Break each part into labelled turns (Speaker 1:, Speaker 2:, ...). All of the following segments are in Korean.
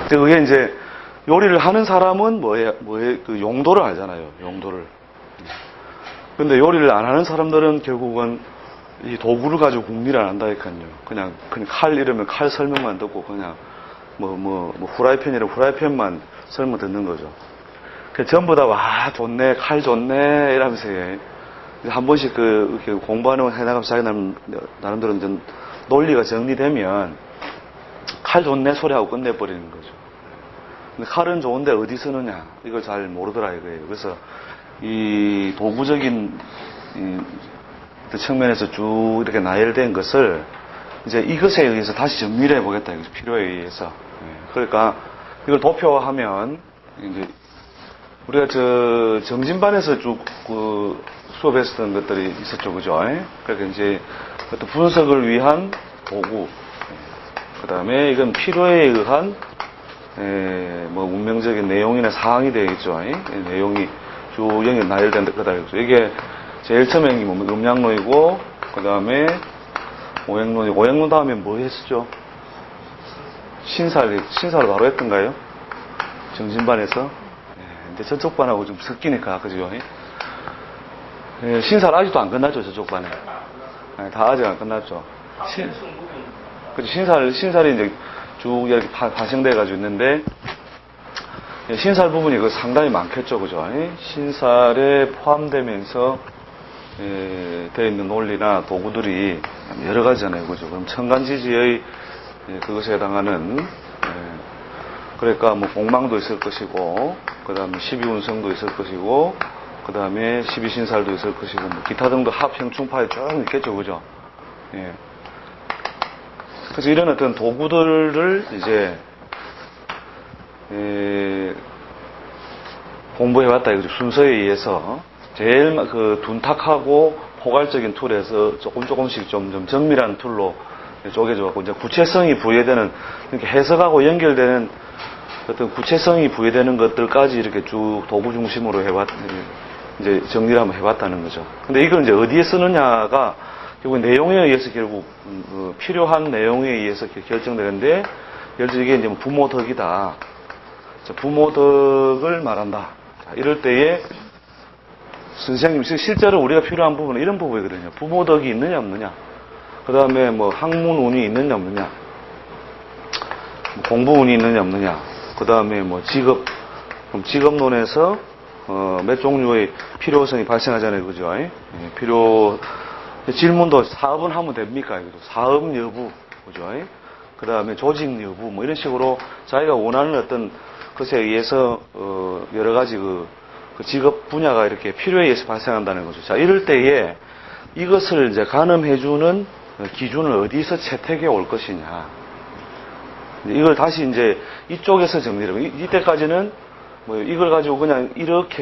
Speaker 1: 그게 이제 요리를 하는 사람은 그 용도를 알잖아요. 용도를. 근데 요리를 안 하는 사람들은 결국은 이 도구를 가지고 궁리를 안 한다니까요. 그냥 칼 이러면 칼 설명만 듣고 그냥 후라이팬이라면 후라이팬만 설명 듣는 거죠. 전부 다 와 좋네 칼 좋네 이러면서 한 번씩 이렇게 공부하는 거 해나가면서 자기 나름대로 이제 논리가 정리되면 칼 좋네 소리하고 끝내버리는 거죠. 근데 칼은 좋은데 어디 쓰느냐 이걸 잘 모르더라 이거예요. 그래서 이 도구적인 측면에서 쭉 이렇게 나열된 것을 이제 이것에 의해서 다시 정리를 해보겠다 이거죠. 필요에 의해서. 그러니까 이걸 도표화하면 이제 우리가 정진반에서 쭉 수업했었던 것들이 있었죠, 그죠? 그러니까 이제 어떤 분석을 위한 도구, 그 다음에 이건 필요에 의한 운명적인 내용이나 사항이 되겠죠. 내용이 쭉 연결 나열된 거다. 이게 제일 처음에 음양론이고, 그 다음에 오행론이고, 오행론 다음에 뭐 했었죠? 신사를 바로 했던가요? 정진반에서? 근데 저쪽 반하고 좀 섞이니까, 그죠? 신사를 아직도 안 끝났죠, 저쪽 반에. 다 아직 안 끝났죠. 신살이 이제 쭉 이렇게 파생돼가지고 있는데, 신살 부분이 상당히 많겠죠, 그죠? 신살에 포함되면서, 되어 있는 논리나 도구들이 여러 가지잖아요, 그죠? 그럼 천간지지의 그것에 해당하는, 그러니까 공망도 있을 것이고, 그 다음에 12운성도 있을 것이고, 그 다음에 12신살도 있을 것이고, 기타 등도 합형, 충파에 쭉 있겠죠, 그죠? 그래서 이런 어떤 도구들을 이제, 공부해왔다, 이거죠. 순서에 의해서. 제일 둔탁하고 포괄적인 툴에서 조금씩 좀 정밀한 툴로 쪼개져갖고, 이제 구체성이 부여되는, 이렇게 해석하고 연결되는 어떤 구체성이 부여되는 것들까지 이렇게 쭉 도구 중심으로 이제 정리를 한번 해봤다는 거죠. 근데 이걸 이제 어디에 쓰느냐가 결국 내용에 의해서 결국 필요한 내용에 의해서 결정되는데, 예를 들어 이게 이제 부모덕이다. 부모덕을 말한다. 이럴 때에 선생님 실제로 우리가 필요한 부분은 이런 부분이거든요. 부모덕이 있느냐 없느냐. 그 다음에 학문운이 있느냐 없느냐. 공부운이 있느냐 없느냐. 그 다음에 직업론에서 몇 종류의 필요성이 발생하잖아요, 그죠? 질문도 사업은 하면 됩니까? 사업 여부, 그죠? 그 다음에 조직 여부, 이런 식으로 자기가 원하는 어떤 것에 의해서 여러 가지 그 직업 분야가 이렇게 필요에 의해서 발생한다는 거죠. 자, 이럴 때에 이것을 이제 가늠해주는 기준을 어디서 채택해 올 것이냐. 이걸 다시 이제 이쪽에서 정리를 하면, 이때까지는 이걸 가지고 그냥 이렇게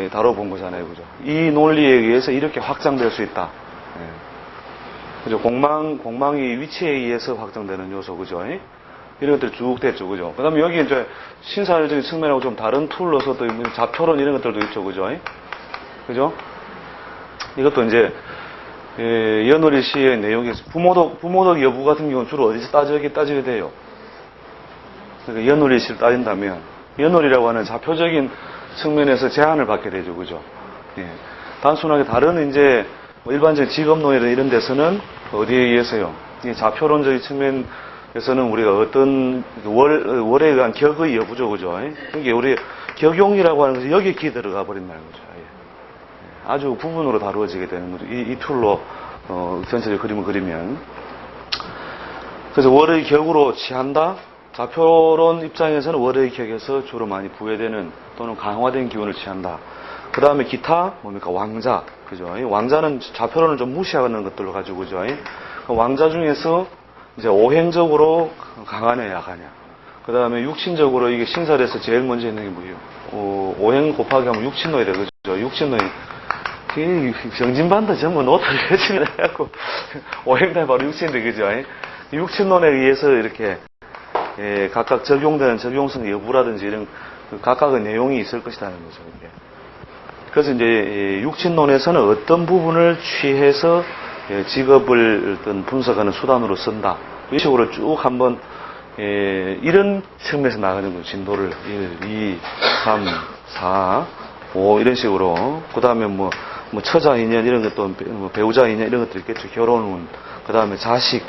Speaker 1: 다뤄본 거잖아요. 그죠? 이 논리에 의해서 이렇게 확장될 수 있다. 그죠? 공망이 위치에 의해서 확장되는 요소, 그죠? 이런 것들 쭉 됐죠. 그죠? 그 다음에 여기 이제 신사적인 측면하고 좀 다른 툴로서 또 좌표론 이런 것들도 있죠. 그죠? 그죠? 이것도 이제, 연월일 시의 내용에서 부모덕 여부 같은 경우는 주로 어디서 따지게 돼요? 그러니까 연월일 시를 따진다면, 연월이라고 하는 좌표적인 측면에서 제한을 받게 되죠. 그죠? 단순하게 다른 이제, 일반적인 직업론이나 이런 데서는 어디에 의해서요? 좌표론적인 측면에서는 우리가 어떤 월에 의한 격의 여부죠. 그죠? 그게 우리 격용이라고 하는 것이 여기에 기 들어가 버린 말이죠. 아주 부분으로 다루어지게 되는 거죠. 이 툴로, 전체적인 그림을 그리면. 그래서 월의 격으로 취한다? 좌표론 입장에서는 월의 격에서 주로 많이 부여되는 또는 강화된 기운을 취한다. 그 다음에 기타, 왕자. 그죠? 왕자는 좌표론을 좀 무시하는 것들로 가지고, 그죠? 왕자 중에서 이제 오행적으로 강하냐, 약하냐. 그 다음에 육신적으로 이게 신살에서 제일 먼저 있는 게 뭐예요? 오행 곱하기 하면 육친노이래, 그죠? 육친노이. 정진반도 전부 노트를 열심히 해갖고, 오행단이 바로 육친인데, 그죠? 육친론에 의해서 이렇게, 각각 적용되는 적용성 여부라든지 이런 각각의 내용이 있을 것이라는 거죠, 이게. 그래서 이제, 육친론에서는 어떤 부분을 취해서 직업을 어떤 분석하는 수단으로 쓴다. 이 식으로 쭉 한번 이런 측면에서 나가는 거예요. 진도를 1, 2, 3, 4, 5 이런 식으로. 그 다음에 뭐 처자 인연 이런 것도 배우자 인연 이런 것도 있겠죠. 결혼 운, 그 다음에 자식,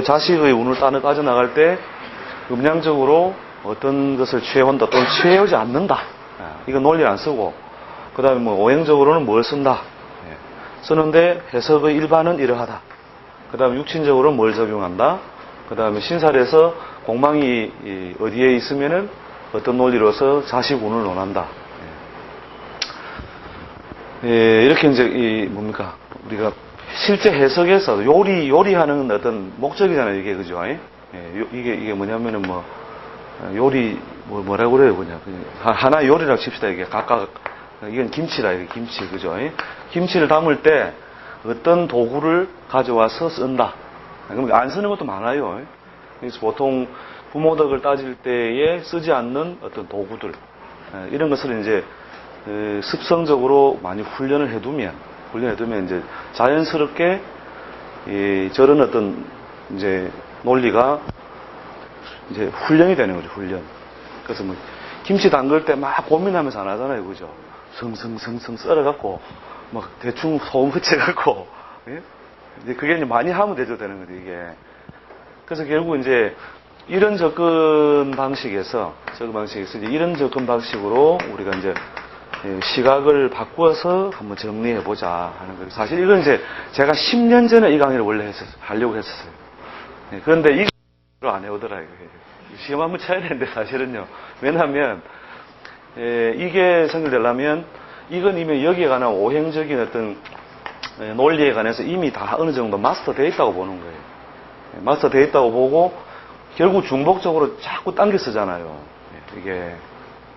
Speaker 1: 자식의 운을 따져 나갈 때 음량적으로 어떤 것을 취해온다 또는 취해오지 않는다. 이건 논리를 안 쓰고, 그 다음에 오행적으로는 뭘 쓴다. 쓰는데 해석의 일반은 이러하다. 그 다음에 육친적으로는 뭘 적용한다. 그 다음에 신살에서 공망이 어디에 있으면은 어떤 논리로서 자식 운을 논한다. 이렇게 이제 우리가 실제 해석에서 요리하는 어떤 목적이잖아요. 이게 그죠? 이게 뭐냐면은 요리 뭐라고 그래요? 그냥 하나 요리라고 칩시다. 이게 각각 이건 김치다. 이게 김치 그죠? 김치를 담을 때 어떤 도구를 가져와서 쓴다. 그럼 안 쓰는 것도 많아요. 그래서 보통 부모덕을 따질 때에 쓰지 않는 어떤 도구들 이런 것을 이제 습성적으로 많이 훈련을 해두면 이제 자연스럽게 저런 어떤 이제 논리가 이제 훈련이 되는 거죠. 훈련. 그래서 김치 담글 때 막 고민하면서 안 하잖아요. 그죠? 성성성성 썰어갖고 막 대충 소금 흐쳐갖고 이제 그게 이제 많이 하면 되죠. 되는 거죠. 이게. 그래서 결국 이제 이런 접근 방식에서 이제 이런 접근 방식으로 우리가 이제 시각을 바꾸어서 한번 정리해보자 하는 거예요. 사실 이건 이제 제가 10년 전에 이 강의를 원래 하려고 했었어요. 그런데 이거 안 해오더라고요. 시험 한번 쳐야 되는데 사실은요. 왜냐하면 이게 성립되려면 이건 이미 여기에 관한 오행적인 어떤 논리에 관해서 이미 다 어느 정도 마스터되어 있다고 보는 거예요. 마스터되어 있다고 보고 결국 중복적으로 자꾸 당겨 쓰잖아요. 이게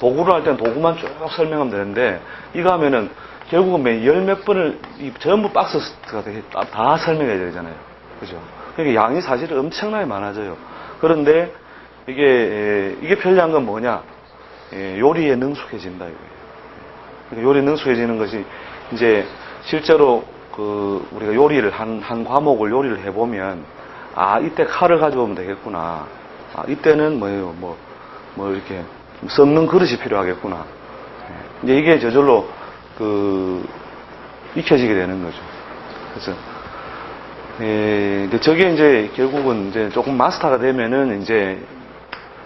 Speaker 1: 도구를 할 때는 도구만 쭉 설명하면 되는데 이거 하면은 결국은 열 몇 번을 전부 박스가 다 설명해야 되잖아요. 그죠? 그러니까 양이 사실 엄청나게 많아져요. 그런데 이게 편리한 건 뭐냐? 요리에 능숙해진다 이거예요. 그러니까 요리에 능숙해지는 것이 이제 실제로 우리가 요리를 한 과목을 요리를 해보면 이때 칼을 가져오면 되겠구나. 이때는 이렇게 썩는 그릇이 필요하겠구나. 이제 이게 저절로 익혀지게 되는 거죠. 그래서 근데 저게 이제 결국은 이제 조금 마스터가 되면은 이제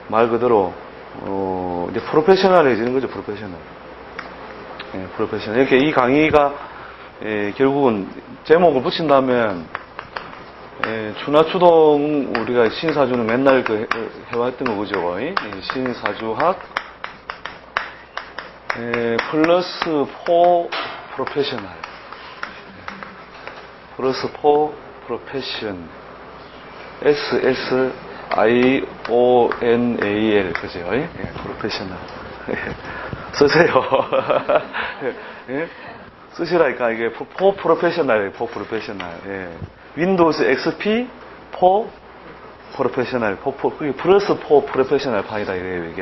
Speaker 1: 말 그대로 이제 프로페셔널해지는 거죠. 프로페셔널. 프로페셔널. 이렇게 이 강의가 결국은 제목을 붙인다면 추나추동 우리가 신사주는 맨날 해왔던 거 그죠? 신사주학 플러스 4 프로페셔널 플러스 4 프로페션 SSIONAL 그죠? 프로페셔널 쓰세요. 쓰시라니까 이게 4 프로페셔널이에요. 4 프로페셔널. 윈도우스 XP 4 프로페셔널, 그게 플러스 4 프로페셔널 파이다 이래요, 이게.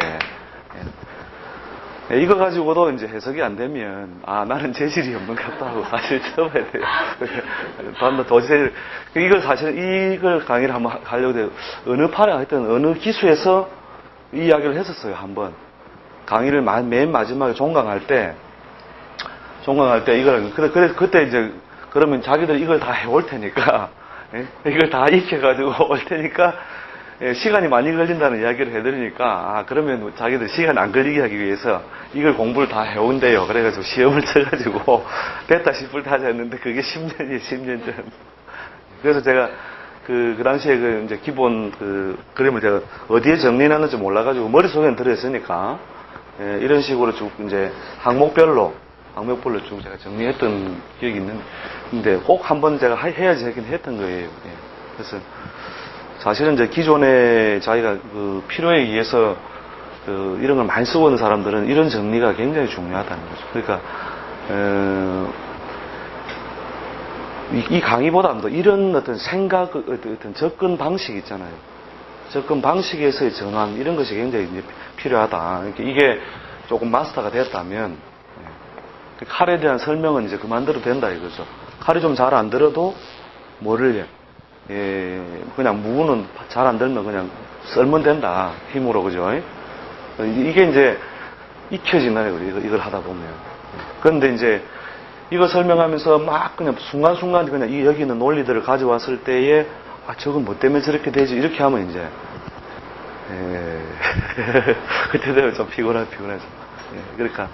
Speaker 1: 이거 가지고도 이제 해석이 안 되면, 나는 재질이 없는 것 같다 하고 사실 접어야 돼요. 반도 도저히, 이걸 강의를 한번 하려고 해요. 어느 판에 하여튼 어느 기수에서 이 이야기를 했었어요, 한번. 강의를 맨 마지막에 종강할 때, 그때 이제, 그러면 자기들 이걸 다 해올 테니까, 이걸 다 익혀가지고 올 테니까, 시간이 많이 걸린다는 이야기를 해드리니까, 그러면 자기들 시간 안 걸리게 하기 위해서 이걸 공부를 다 해온대요. 그래가지고 시험을 쳐가지고, 됐다 싶을 때 하자 했는데, 그게 10년이에요, 10년 전. 그래서 제가 그 당시에 이제 기본 그림을 제가 어디에 정리해놨는지 몰라가지고 머릿속에는 들어있으니까, 이런 식으로 쭉 이제 항목별로 쭉 제가 정리했던 기억이 있는데 꼭 한번 제가 해야지 하긴 했던 거예요. 그래서 사실은 이제 기존에 자기가 필요에 의해서 이런 걸 많이 쓰고 있는 사람들은 이런 정리가 굉장히 중요하다는 거죠. 그러니까 이 강의보다도 이런 어떤 생각, 어떤 접근 방식 있잖아요. 접근 방식에서의 전환 이런 것이 굉장히 이제 필요하다. 이게 조금 마스터가 됐다면 칼에 대한 설명은 이제 그만둬도 된다 이거죠. 칼이 좀 잘 안 들어도 뭐를 해? 그냥 무는 잘 안 들면 그냥 썰면 된다. 힘으로, 그죠? 이게 이제 익혀진다는 거예요. 이걸 하다 보면. 그런데 이제 이거 설명하면서 막 그냥 순간순간 그냥 여기 있는 논리들을 가져왔을 때에 저건 뭐 때문에 저렇게 되지? 이렇게 하면 이제 그때 되면 좀 피곤해서. 그러니까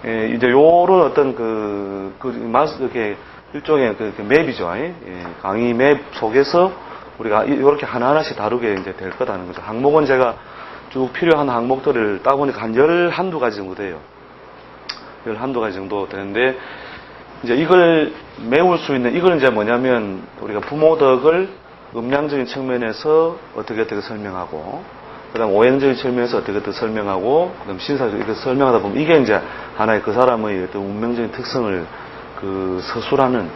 Speaker 1: 이제 요런 어떤 이렇게 일종의 그 맵이죠. 강의 맵 속에서 우리가 이렇게 하나하나씩 다루게 이제 될 거라는 거죠. 항목은 제가 쭉 필요한 항목들을 따보니까 한 11~12가지 정도 돼요. 11~12가지 정도 되는데, 이제 이걸 메울 수 있는, 이걸 이제 뭐냐면, 우리가 부모덕을 음량적인 측면에서 어떻게 설명하고, 그 다음 오행적인 측면에서 어떻게 설명하고, 그 다음 신사적으로 이렇게 설명하다 보면, 이게 이제 하나의 그 사람의 어떤 운명적인 특성을 서술하는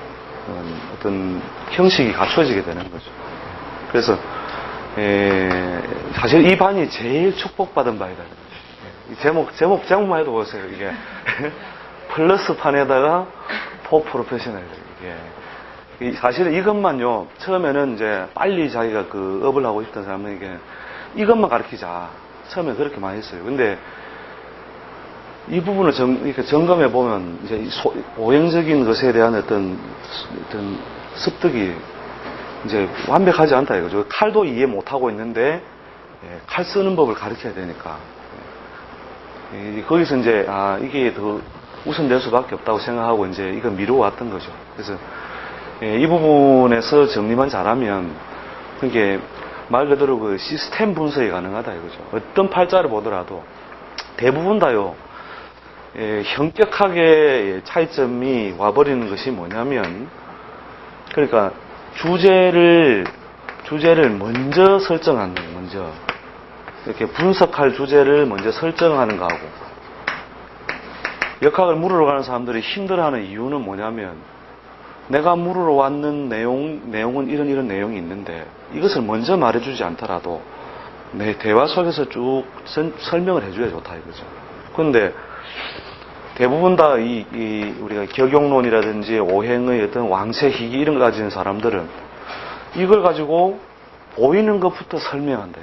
Speaker 1: 어떤 형식이 갖춰지게 되는 거죠. 그래서, 사실 이 반이 제일 축복받은 반이다. 제목만 해도 보세요, 이게. 플러스 판에다가 프로페셔널. 이게. 사실은 이것만요, 처음에는 이제 빨리 자기가 업을 하고 싶던 사람에게 이것만 가르치자. 처음에 그렇게 많이 했어요. 근데 이 부분을 이렇게 점검해 보면 이제 오행적인 것에 대한 어떤 습득이 이제 완벽하지 않다 이거죠. 칼도 이해 못하고 있는데 칼 쓰는 법을 가르쳐야 되니까 거기서 이제 이게 더 우선될 수밖에 없다고 생각하고 이제 이거 미루어왔던 거죠. 그래서 이 부분에서 정리만 잘하면 그게 말 그대로 그 시스템 분석이 가능하다 이거죠. 어떤 팔자를 보더라도 대부분 다요 현격하게 차이점이 와버리는 것이 뭐냐면, 그러니까 주제를 먼저 설정하는 거예요. 먼저 이렇게 분석할 주제를 먼저 설정하는 거하고, 역학을 물으러 가는 사람들이 힘들어하는 이유는 뭐냐면, 내가 물으러 왔는 내용은 이런 내용이 있는데 이것을 먼저 말해주지 않더라도 내 대화 속에서 쭉 설명을 해줘야 좋다 이거죠. 그런데 대부분 다 우리가 격용론이라든지 오행의 어떤 왕세희귀 이런 거 가지는 사람들은 이걸 가지고 보이는 것부터 설명한다.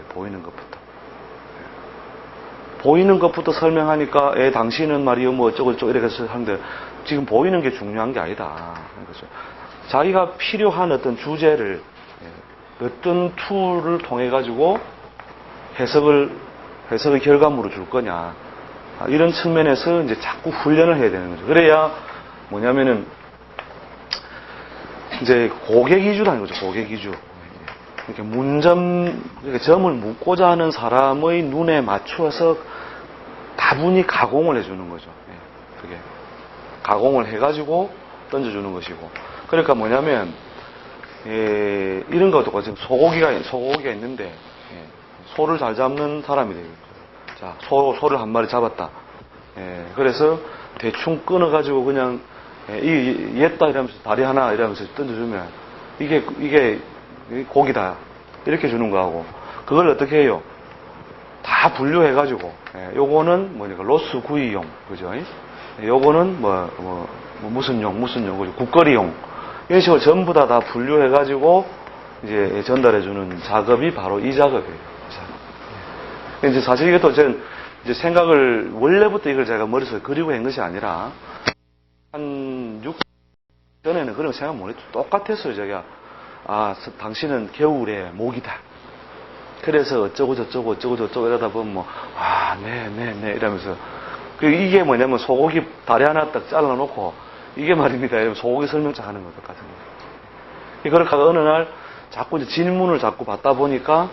Speaker 1: 보이는 것부터 설명하니까 당신은 말이요 뭐 어쩌고 이렇게 하는데 지금 보이는 게 중요한 게 아니다. 그렇죠. 자기가 필요한 어떤 주제를 어떤 툴을 통해 가지고 해석의 결과물을 줄 거냐. 이런 측면에서 이제 자꾸 훈련을 해야 되는 거죠. 그래야 뭐냐면은 이제 고객 위주라는 거죠. 고객 위주. 이렇게 점을 묻고자 하는 사람의 눈에 맞추어서 다분히 가공을 해주는 거죠. 그게 가공을 해가지고 던져주는 것이고. 그러니까 뭐냐면 이런 것도 지금 소고기가 있는데 소를 잘 잡는 사람이 되겠죠. 자, 소를 한 마리 잡았다. 그래서 대충 끊어가지고 그냥 옛다 이러면서 다리 하나 이러면서 던져주면 이게 고기다 이렇게 주는 거하고, 그걸 어떻게 해요? 다 분류해가지고 요거는 뭐니까 로스 구이용, 그죠? 요거는 무슨 용, 그죠? 국거리용 이런 식으로 전부 다 분류해가지고 이제 전달해주는 작업이 바로 이 작업이에요. 이제 사실 이것도 이제 생각을 원래부터 이걸 제가 머릿속에 그리고 한 것이 아니라 한 6년 전에는 그런 생각 못 했죠. 똑같았어요. 제가 당신은 겨울에 모기다. 그래서 어쩌고 저쩌고 이러다 보면 네 이러면서 이게 뭐냐면 소고기 다리 하나 딱 잘라놓고 이게 말입니다. 이러면 소고기 설명장 하는 것 같은 거예요. 그렇게 어느 날 자꾸 이제 질문을 자꾸 받다 보니까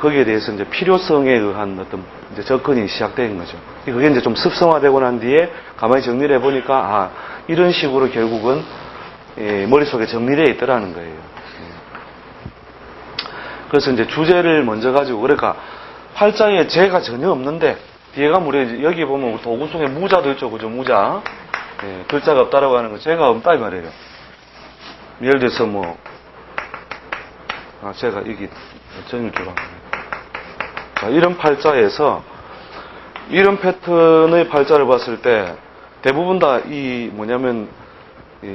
Speaker 1: 거기에 대해서 이제 필요성에 의한 어떤 이제 접근이 시작된 거죠. 그게 이제 좀 습성화되고 난 뒤에 가만히 정리를 해보니까 이런 식으로 결국은 머릿속에 정리되어 있더라는 거예요. 그래서 이제 주제를 먼저 가지고, 그러니까 팔자에 재가 전혀 없는데 뒤에가 우리 여기 보면 우리 도구 속에 무자도 있죠, 그죠? 무자. 글자가 없다라고 하는 거 재가 없다 이 말이에요. 예를 들어서 제가 여기 정리를 좀 자, 이런 팔자에서 이런 패턴의 팔자를 봤을 때 대부분 다 뭐냐면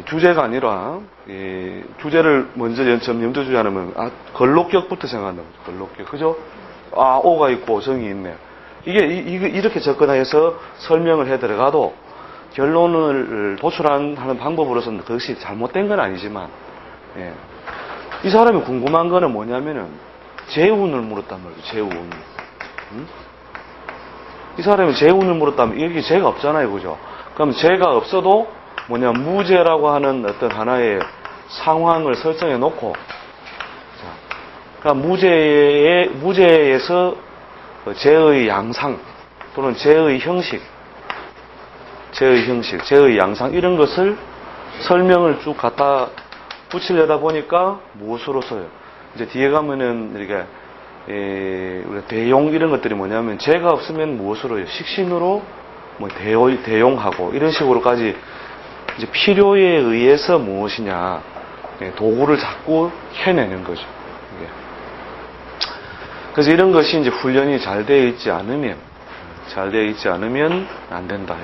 Speaker 1: 주제가 아니라 주제를 먼저 염두에 두지 않으면 걸록격부터 생각한다고. 걸록격. 그죠? 오가 있고 정이 있네. 이렇게 접근해서 설명을 해 들어가도 결론을 도출하는 방법으로서는 그것이 잘못된 건 아니지만, 이 사람이 궁금한 거는 뭐냐면은 재운을 물었단 말이에요. 재운. 응? 이 사람이 재운을 물었다면 여기 재가 없잖아요. 그죠? 그럼 재가 없어도 무죄라고 하는 어떤 하나의 상황을 설정해 놓고, 그러니까 무죄에서 재의 양상 또는 재의 형식, 재의 양상 이런 것을 설명을 쭉 갖다 붙이려다 보니까 무엇으로서요? 이제 뒤에 가면은 이렇게 우리가 대용 이런 것들이 뭐냐면 재가 없으면 무엇으로요? 식신으로 대용하고 이런 식으로까지 이제 필요에 의해서 무엇이냐 도구를 자꾸 해내는 거죠. 이게. 그래서 이런 것이 이제 훈련이 잘 되어 있지 않으면 안 된다.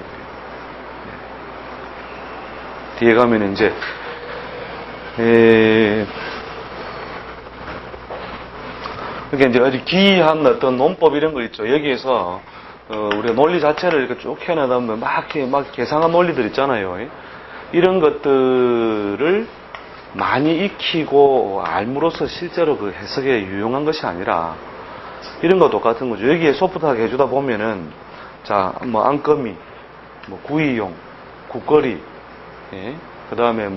Speaker 1: 뒤에 가면 이제 그러니까 이제 아주 기이한 어떤 논법 이런 거 있죠. 여기에서 우리가 논리 자체를 이렇게 쭉 해내다 보면 막 계상한 논리들 있잖아요. 이런 것들을 많이 익히고 알므로써 실제로 그 해석에 유용한 것이 아니라 이런 거 똑같은 거죠. 여기에 소프트하게 해주다 보면은 안거미, 구이용, 국거리, 그 다음에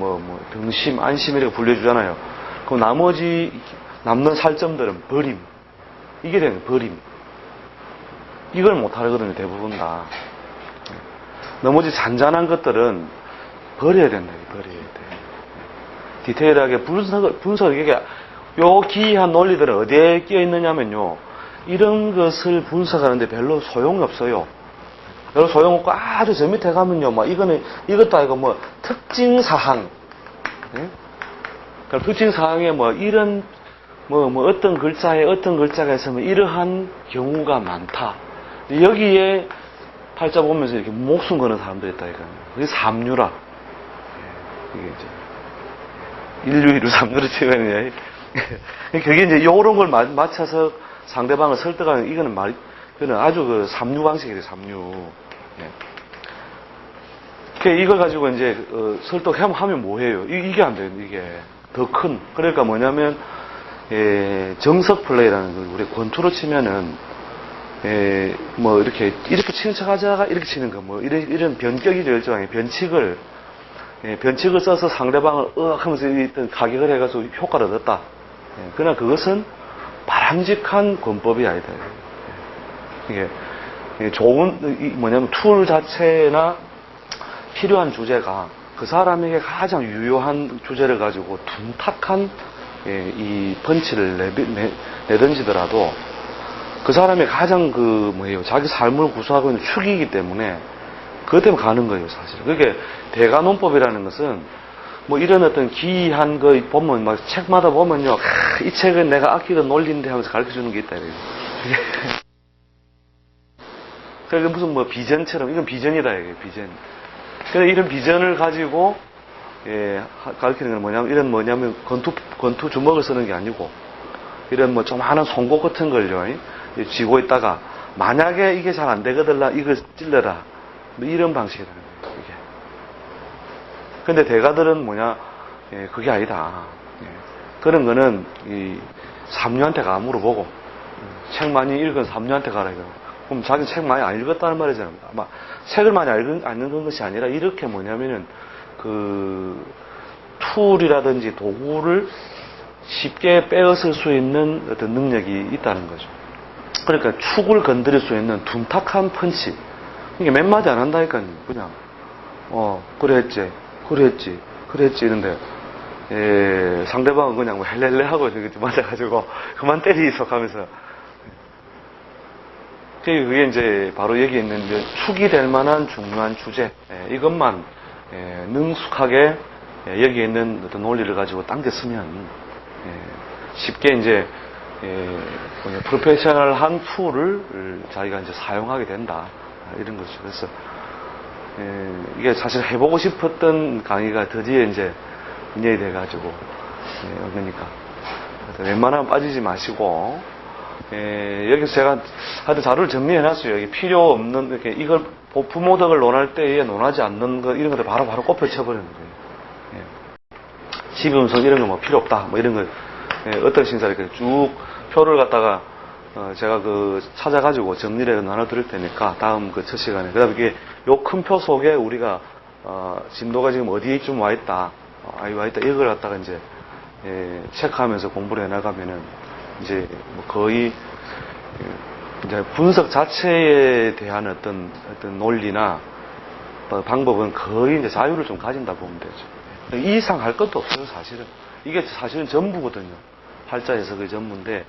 Speaker 1: 등심, 안심 이렇게 불려주잖아요. 그럼 나머지 남는 살점들은 버림. 이게 되는 버림. 이걸 못하거든요, 대부분 다. 나머지 잔잔한 것들은 버려야 된다, 버려야 돼. 디테일하게 이게, 요 기이한 논리들은 어디에 끼어 있느냐면요. 이런 것을 분석하는데 별로 소용이 없어요. 별로 소용없고 아주 저 밑에 가면요, 이것도 아니고 특징사항. 그러니까 특징사항에 이런, 어떤 글자에 어떤 글자가 있으면 이러한 경우가 많다. 여기에 팔자 보면서 이렇게 목숨 거는 사람도 있다, 이거는. 그게 삼류라. 이게 이제, 인류이루 삼류로 치면, 그게 이제 요런 걸 맞춰서 상대방을 설득하는, 그거는 아주 그 삼류 방식이에요, 삼류. 이걸 가지고 이제, 설득하면 뭐해요? 이게 안 돼요, 이게. 더 큰. 그러니까 뭐냐면, 정석 플레이라는 걸 우리 권투로 치면은, 이렇게 치는 척 하다가 이렇게 치는 거, 이런 변격이죠, 일종의. 변칙을 써서 상대방을 하면서 일단 가격을 해가지고 효과를 얻었다. 그러나 그것은 바람직한 권법이 아니다. 이게 좋은, 툴 자체나 필요한 주제가 그 사람에게 가장 유효한 주제를 가지고 둔탁한 이 펀치를 내던지더라도 그 사람의 가장 자기 삶을 구성하고 있는 축이기 때문에 그것 때문에 가는 거예요, 사실. 그게 대가논법이라는 것은 이런 어떤 기이한 거 보면 책마다 보면요, 이 책은 내가 아끼던 논리인데 하면서 가르쳐 주는 게 있다, 이래요. 그러니까 무슨 비전처럼, 이건 비전이다, 이게 비전. 그래서 이런 비전을 가지고, 가르치는 건 뭐냐면, 권투 주먹을 쓰는 게 아니고, 이런 조그마한 송곳 같은 걸요, 쥐고 있다가, 만약에 이게 잘 안 되거든, 이걸 찔러라. 이런 방식이라는 거예요, 이게. 근데 대가들은 그게 아니다. 그런 거는, 삼류한테 가 물어보고, 책 많이 읽은 삼류한테 가라, 이거. 그럼 자기 책 많이 안 읽었다는 말이잖아요. 아마 책을 많이 안 읽은 것이 아니라 이렇게 툴이라든지 도구를 쉽게 빼앗을 수 있는 어떤 능력이 있다는 거죠. 그러니까 축을 건드릴 수 있는 둔탁한 펀치. 이게 몇 마디 안 한다니까요. 그냥, 그랬지. 이런데, 상대방은 그냥 헬렐레 하고 이렇게 맞아가지고, 그만 때리소 하면서. 그게 이제 바로 여기 있는 축이 될 만한 중요한 주제, 이것만 능숙하게 여기 있는 어떤 논리를 가지고 당겼으면 쉽게 이제 프로페셔널한 툴을 자기가 이제 사용하게 된다, 이런 거죠. 그래서 이게 사실 해보고 싶었던 강의가 드디어 이제 인연이 돼가지고, 그러니까. 웬만하면 빠지지 마시고, 여기서 제가 하여튼 자료를 정리해놨어요. 여기 필요 없는, 이렇게 이걸 부모덕을 논할 때에 논하지 않는 거, 이런 것들 바로 꼽혀쳐버리는 거예요. 12운석 이런 거 뭐 필요 없다, 뭐 이런 거, 어떤 신사 이렇게 쭉 표를 갖다가, 제가 찾아가지고 정리를 나눠드릴 테니까, 다음 첫 시간에. 그 다음에 이게, 요 큰 표 속에 우리가, 진도가 지금 어디에 좀 와 있다, 이걸 갖다가 이제, 체크하면서 공부를 해나가면은, 이제, 뭐 거의, 이제 분석 자체에 대한 어떤 논리나, 방법은 거의 이제 자유를 좀 가진다 보면 되죠. 이 이상 할 것도 없어요, 사실은. 이게 사실은 전부거든요. 팔자 해석의 전부인데,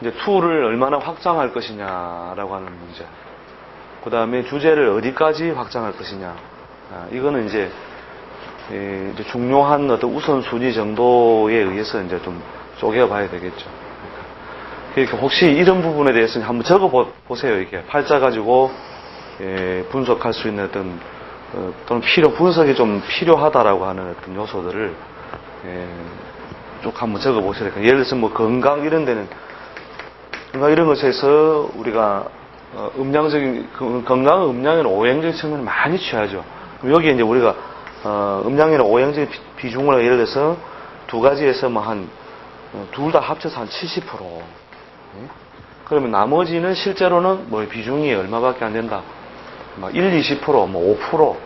Speaker 1: 이제 툴을 얼마나 확장할 것이냐라고 하는 문제. 그 다음에 주제를 어디까지 확장할 것이냐. 이거는 이제 중요한 어떤 우선순위 정도에 의해서 이제 좀 쪼개봐야 되겠죠. 그러니까 혹시 이런 부분에 대해서는 한번 적어보세요. 이렇게 팔자 가지고 분석할 수 있는 어떤 또는 분석이 좀 필요하다라고 하는 어떤 요소들을 쭉 한번 적어보세요. 그러니까 예를 들어서 뭐 건강 이런 데는 건강 이런 것에서 우리가 건강은 음양이나 오행적인 측면을 많이 취하죠. 그럼 여기에 이제 우리가 음양이나 오행적인 비중을 예를 들어서 두 가지에서 뭐 둘 다 합쳐서 한 70%. 그러면 나머지는 실제로는 뭐 비중이 얼마밖에 안 된다. 막 20%, 뭐 5%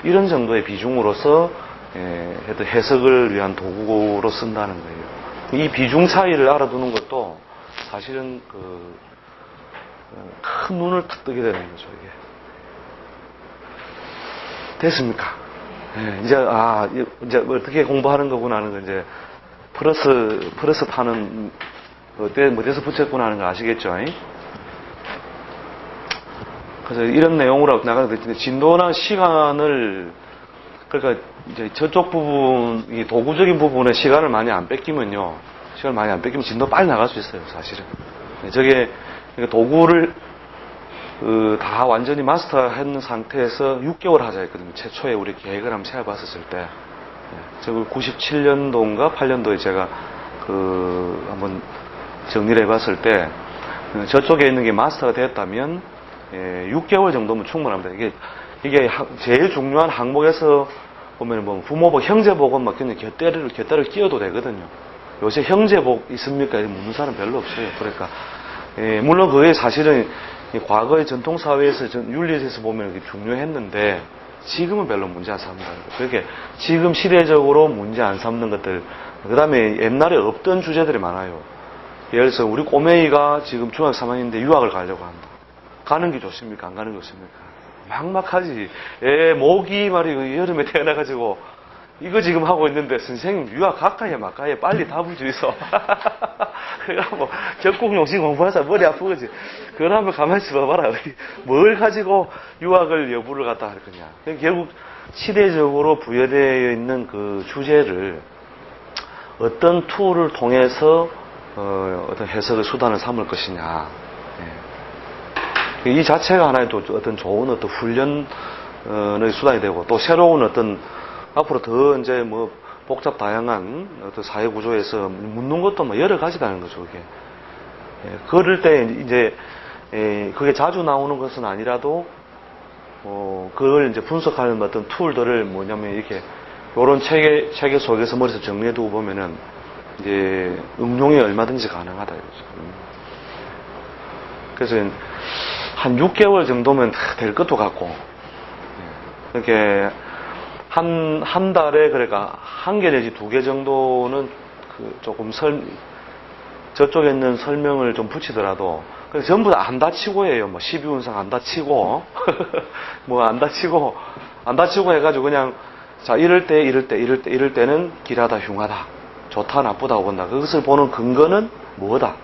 Speaker 1: 이런 정도의 비중으로서 해석을 위한 도구로 쓴다는 거예요. 이 비중 차이를 알아두는 것도 사실은 큰 눈을 탁 뜨게 되는 거죠, 이게. 됐습니까? 이제 어떻게 공부하는 거구나 하는 거 이제 플러스 타는 어디서 붙였구나 하는 거 아시겠죠? 그래서 이런 내용으로 나가는데 진도나 시간을 그러니까 이제 저쪽 부분 이 도구적인 부분에 시간을 많이 안 뺏기면 진도 빨리 나갈 수 있어요, 사실은. 저게 도구를 다 완전히 마스터한 상태에서 6개월 하자 했거든요. 최초에 우리 계획을 한번 세워봤었을 때. 저 97년도인가 8년도에 제가 한번 정리를 해봤을 때 저쪽에 있는 게 마스터가 됐다면 6개월 정도면 충분합니다. 이게 제일 중요한 항목에서 보면 뭐 부모복, 형제복은 막 그냥 곁다리를 끼워도 되거든요. 요새 형제복 있습니까? 묻는 사람 별로 없어요. 그러니까 물론 그게 사실은 과거의 전통사회에서 윤리에서 보면 그게 중요했는데 지금은 별로 문제 안 삼는다. 그렇게 지금 시대적으로 문제 안 삼는 것들, 그 다음에 옛날에 없던 주제들이 많아요. 예를 들어서 우리 꼬맹이가 지금 중학교 3학년인데 유학을 가려고 한다. 가는 게 좋습니까? 안 가는 게 좋습니까? 막막하지. 모기 말이고 여름에 태어나가지고 이거 지금 하고 있는데 선생님 유학 가까이 말까이 빨리 답을 주이소. 그러니까 뭐 적국용신 공부하자 머리 아프겠지. 그걸 한번 가만히 있어봐라. 뭘 가지고 유학을 여부를 갖다 할 거냐. 결국 시대적으로 부여되어 있는 그 주제를 어떤 툴을 통해서 어떤 해석의 수단을 삼을 것이냐. 이 자체가 하나의 또 어떤 좋은 어떤 훈련의 수단이 되고 또 새로운 어떤 앞으로 더 이제 뭐 복잡 다양한 어떤 사회 구조에서 묻는 것도 뭐 여러 가지라는 거죠, 그게. 그럴 때 이제 그게 자주 나오는 것은 아니라도 그걸 이제 분석하는 어떤 툴들을 뭐냐면 이렇게 요런 체계 속에서 머릿속에 정리해두고 보면은 이제 응용이 얼마든지 가능하다 이거죠. 그래서 한 6개월 정도면 될 것도 같고 이렇게 한 달에 그러니까 1개 내지 2개 정도는 조금 저쪽에 있는 설명을 좀 붙이더라도 전부 다 안 다치고 해요. 뭐 12운상 안 다치고 뭐 안 다치고 해가지고 그냥 자 이럴 때는 길하다 흉하다 좋다 나쁘다고 본다. 그것을 보는 근거는 뭐다.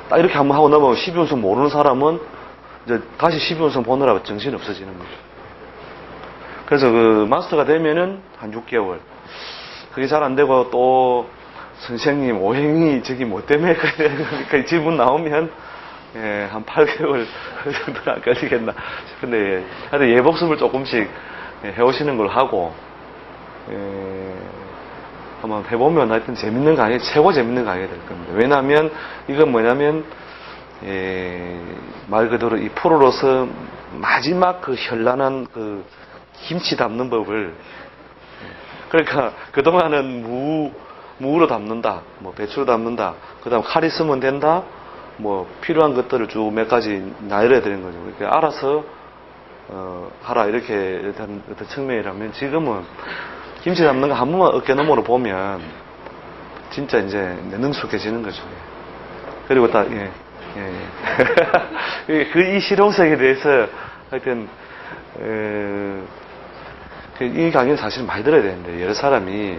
Speaker 1: 딱 이렇게 한번 하고 넘어가면 12운상 모르는 사람은 이제 다시 12운상 보느라 정신이 없어지는 거죠. 그래서 마스터가 되면은 한 6개월. 그게 잘 안 되고 또 선생님 오행이 저기 뭐 때문에 그러니까 질문 나오면 한 8개월 정도는 안 걸리겠나. 근데 하여튼 예복습을 조금씩 해오시는 걸 하고, 한번 해보면 하여튼 재밌는 강의, 최고 재밌는 강의가 될 겁니다. 왜냐하면 이건 뭐냐면 말 그대로 이 프로로서 마지막 그 현란한 그 김치 담는 법을, 그러니까 그동안은 무로 담는다, 뭐 배추로 담는다, 그 다음 칼 있으면 된다, 뭐 필요한 것들을 쭉 몇 가지 나열해 드리는 거죠. 그러니까 알아서 하라, 이렇게 어떤 측면이라면, 지금은 김치 담는 거 한 번만 어깨너머로 보면 진짜 이제 능숙해지는 거죠. 그리고 이 실용성에 대해서 하여튼 이 강의는 사실 많이 들어야 되는데, 여러 사람이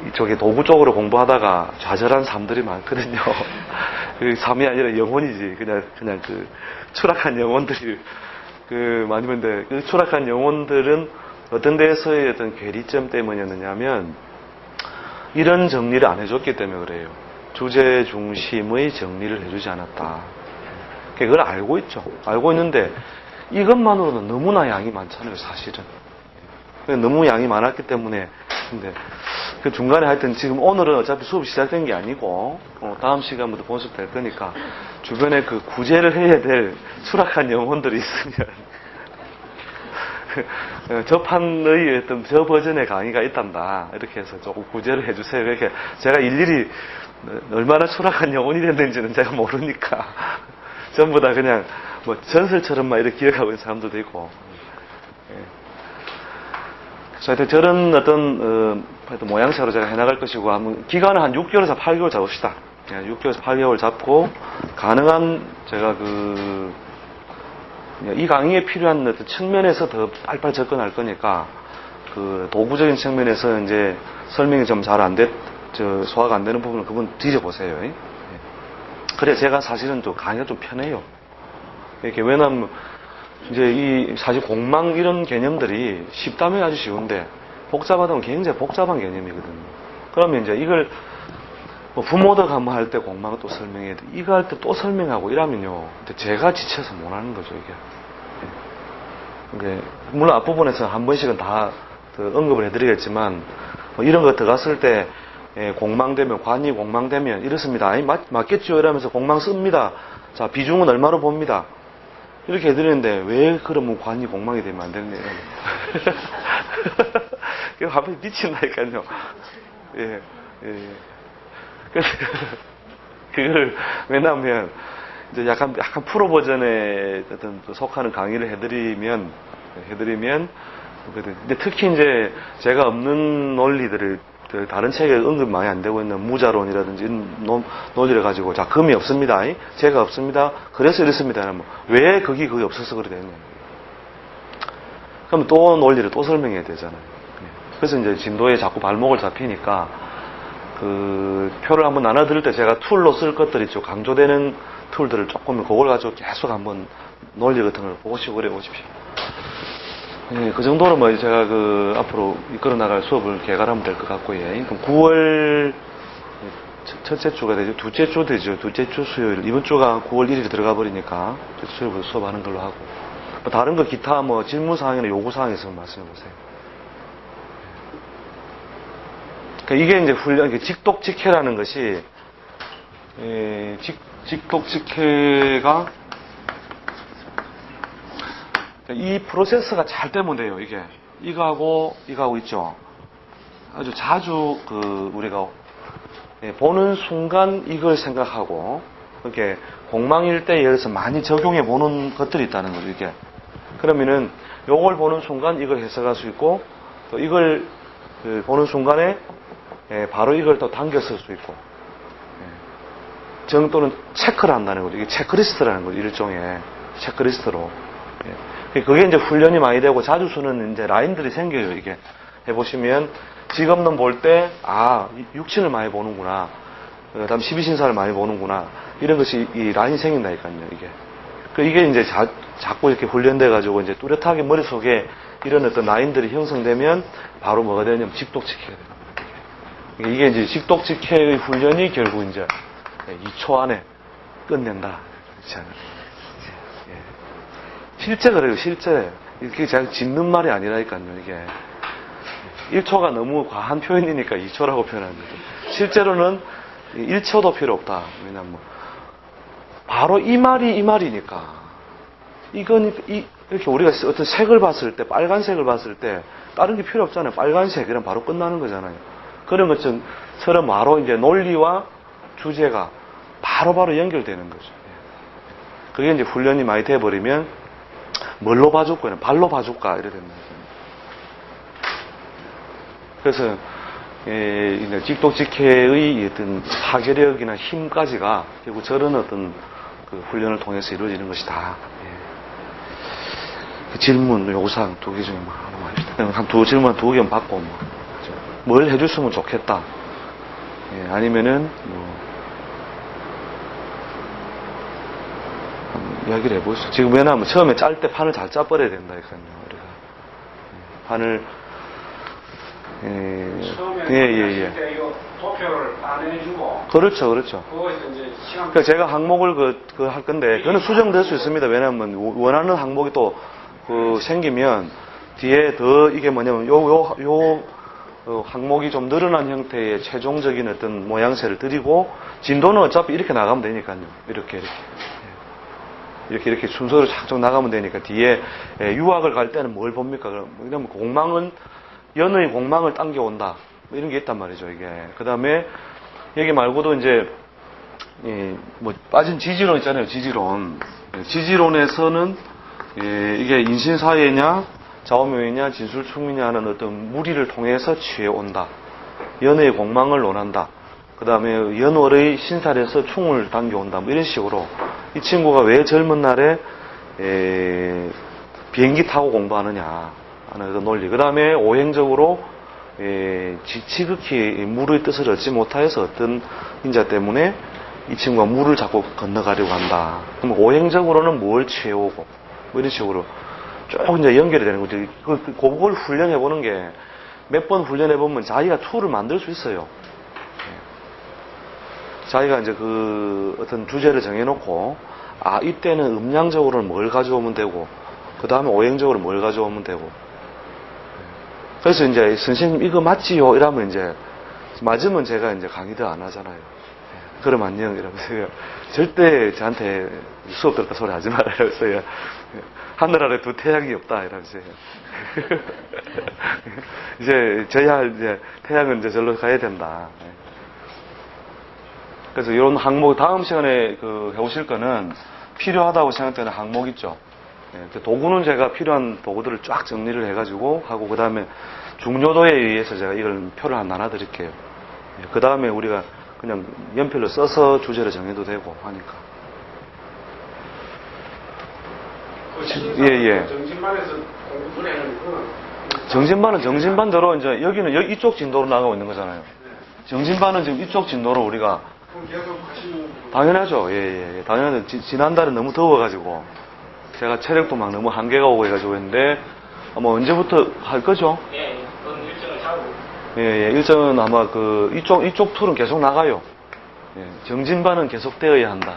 Speaker 1: 이쪽에 도구 쪽으로 공부하다가 좌절한 삶들이 많거든요. 그 삶이 아니라 영혼이지. 그냥 그 추락한 영혼들이 많이 있는데, 그 추락한 영혼들은 어떤 데서의 어떤 괴리점 때문이었느냐면, 이런 정리를 안 해줬기 때문에 그래요. 주제 중심의 정리를 해주지 않았다. 그걸 알고 있죠. 알고 있는데 이것만으로도 너무나 양이 많잖아요, 사실은. 너무 양이 많았기 때문에. 근데 그 중간에 하여튼 지금 오늘은 어차피 수업이 시작된 게 아니고 다음 시간부터 본습될 거니까 주변에 그 구제를 해야 될 추락한 영혼들이 있으면 저 판의 어떤 저 버전의 강의가 있단다, 이렇게 해서 조금 구제를 해주세요. 이렇게 제가 일일이 얼마나 추락한 영혼이 됐는지는 제가 모르니까 전부 다 그냥 뭐 전설처럼만 이렇게 기억하고 있는 사람들도 있고. 그래서 하여튼 저런 어떤 하여튼 모양새로 제가 해나갈 것이고, 한번 기간을 한 6개월에서 8개월 잡읍시다. 6개월에서 8개월 잡고, 가능한 제가 이 강의에 필요한 어떤 측면에서 더 빨리빨리 접근할 거니까, 그 도구적인 측면에서 이제 설명이 좀 잘 소화가 안 되는 부분을 그분 뒤져보세요. 그래 제가 사실은 또 강의가 좀 편해요. 이렇게. 왜냐면 이제 사실 공망 이런 개념들이 쉽다면 아주 쉬운데, 복잡하다면 굉장히 복잡한 개념이거든요. 그러면 이제 이걸 뭐 부모덕 한번 할 때 공망을 또 설명해야 돼. 이거 할 때 또 설명하고 이러면요, 제가 지쳐서 못 하는 거죠, 이게. 물론 앞부분에서 한 번씩은 다 언급을 해드리겠지만, 뭐 이런 거 들어갔을 때 공망되면, 관이 공망되면 이렇습니다. 아니, 맞겠죠? 이러면서 공망 씁니다. 자, 비중은 얼마로 봅니다. 이렇게 해드리는데, 왜 그러면 관이 공망이 되면 안 되느냐. 그래서 한번 미친다니까요. 그래서 그걸, 왜냐하면, 이제 약간 프로 버전의 어떤 속하는 강의를 해드리면, 근데 특히 이제 제가 없는 논리들을 다른 책에 언급 많이 안 되고 있는 무자론이라든지 이런 논리를 가지고, 자, 금이 없습니다. 재가 없습니다. 그래서 이렇습니다. 그러면 왜 거기 없어서 그래 되느냐. 그럼 또 논리를 또 설명해야 되잖아요. 그래서 이제 진도에 자꾸 발목을 잡히니까, 그 표를 한번 나눠 드릴 때 제가 툴로 쓸 것들 있죠. 강조되는 툴들을 조금, 그걸 가지고 계속 한번 논리 같은 걸 보시고 그래 보십시오. 그 정도로 뭐 제가 앞으로 이끌어 나갈 수업을 개괄하면 될 것 같고요. 그럼 9월 첫째 주가 되죠. 둘째 주 되죠. 둘째 주 수요일. 이번 주가 9월 1일에 들어가 버리니까 첫째 수요일부터 수업하는 걸로 하고, 뭐 다른 거 기타 뭐 질문사항이나 요구사항이 있으면 말씀해 보세요. 그러니까 이게 이제 훈련, 직독직해라는 것이, 직독직해가, 이 프로세스가 잘 되면 돼요, 이게. 이거하고 있죠. 아주 자주 우리가 보는 순간 이걸 생각하고, 이렇게 공망일 때 예를 들어서 많이 적용해 보는 것들이 있다는 거죠, 이게. 그러면은 요걸 보는 순간 이걸 해석할 수 있고, 또 이걸 보는 순간에 바로 이걸 또 당겨 쓸 수 있고, 또는 체크를 한다는 거죠. 이게 체크리스트라는 거죠, 일종의 체크리스트로. 그게 이제 훈련이 많이 되고 자주 쓰는 이제 라인들이 생겨요, 이게. 해보시면, 직업론 볼 때, 육친을 많이 보는구나. 그 다음 12신사를 많이 보는구나. 이런 것이 이 라인이 생긴다니까요, 이게. 이게 이제 자꾸 이렇게 훈련돼가지고 이제 뚜렷하게 머릿속에 이런 어떤 라인들이 형성되면 바로 뭐가 되냐면 직독직해가 돼요. 이게 이제 직독직해의 훈련이 결국 이제 2초 안에 끝낸다. 그렇지 않아요? 실제 그래요, 실제. 이게 제가 짓는 말이 아니라니까요, 이게. 1초가 너무 과한 표현이니까 2초라고 표현합니다. 실제로는 1초도 필요 없다. 왜냐면, 바로 이 말이 이 말이니까. 이건, 이렇게 우리가 어떤 색을 봤을 때, 빨간색을 봤을 때, 다른 게 필요 없잖아요. 빨간색, 이러면 바로 끝나는 거잖아요. 그런 것처럼 바로 이제 논리와 주제가 바로바로 연결되는 거죠. 그게 이제 훈련이 많이 돼버리면, 뭘로 봐줄까? 발로 봐줄까? 이래 된다. 그래서, 직독직해의 어떤 파괴력이나 힘까지가 결국 저런 어떤 그 훈련을 통해서 이루어지는 것이다. 그 질문, 요구사항 2개 중에 뭐 하나만 합시다. 질문 2개만 받고, 뭘 해줬으면 좋겠다. 아니면은, 이야기를 해보시죠. 지금 왜냐하면 처음에 짤 때 판을 잘 짜버려야 된다니까요. 우리가. 판을,
Speaker 2: 처음에 때 이거 도표를 안 해주고.
Speaker 1: 그렇죠.
Speaker 2: 거기서 이제 시간.
Speaker 1: 그러니까 제가 항목을 할 건데, 그거는 수정될 수 있습니다. 왜냐하면 원하는 항목이 또 생기면 뒤에 더 이게 뭐냐면 항목이 좀 늘어난 형태의 최종적인 어떤 모양새를 드리고 진도는 어차피 이렇게 나가면 되니까요. 이렇게 순서를 쫙 나가면 되니까 뒤에 유학을 갈 때는 뭘 봅니까? 그러면 연의 공망을 당겨온다. 뭐 이런 게 있단 말이죠, 이게. 그 다음에, 여기 말고도 이제, 빠진 지지론 있잖아요, 지지론. 지지론에서는, 이게 인신사회냐, 좌우명이냐, 진술충이냐 하는 어떤 무리를 통해서 취해온다. 연의 공망을 논한다. 그 다음에 연월의 신살에서 충을 당겨온다. 뭐 이런 식으로. 이 친구가 왜 젊은 날에, 비행기 타고 공부하느냐. 하는 논리. 그 다음에 오행적으로 지극히 물의 뜻을 얻지 못하여서 어떤 인자 때문에 이 친구가 물을 자꾸 건너가려고 한다. 그럼 오행적으로는 뭘 취해오고 뭐 이런 식으로 쭉 이제 연결이 되는 거죠. 그걸 훈련해보는 게 몇 번 훈련해보면 자기가 툴을 만들 수 있어요. 자기가 이제 어떤 주제를 정해놓고 이때는 음량적으로는 뭘 가져오면 되고 그 다음에 오행적으로 뭘 가져오면 되고 그래서 이제 선생님 이거 맞지요? 이러면 이제 맞으면 제가 이제 강의도 안 하잖아요. 그럼 안녕 이러면서 절대 저한테 수업 들었다 소리 하지 말아요. 그래서 하늘 아래 두 태양이 없다 이러면서 이제 저야 이제 태양은 이제 절로 가야 된다. 그래서 이런 항목 다음 시간에 해오실 거는 필요하다고 생각되는 항목 있죠. 도구는 제가 필요한 도구들을 쫙 정리를 해가지고 하고 그 다음에 중요도에 의해서 제가 이걸 표를 하나 나눠드릴게요. 그 다음에 우리가 그냥 연필로 써서 주제를 정해도 되고 하니까. 예.
Speaker 2: 정신반에서 공부를 해는
Speaker 1: 정신반은 정신반대로 이제 여기는 이쪽 진도로 나가고 있는 거잖아요. 정신반은 지금 이쪽 진도로 우리가
Speaker 2: 계속 하시는
Speaker 1: 당연하죠. 예. 당연하죠. 지난달에 너무 더워가지고 제가 체력도 막 너무 한계가 오고 해가지고 했는데 아마 언제부터 할 거죠?
Speaker 2: 예. 그건 일정을 잡고.
Speaker 1: 예. 일정은 아마 이쪽 툴은 계속 나가요. 예. 정진반은 계속 되어야 한다.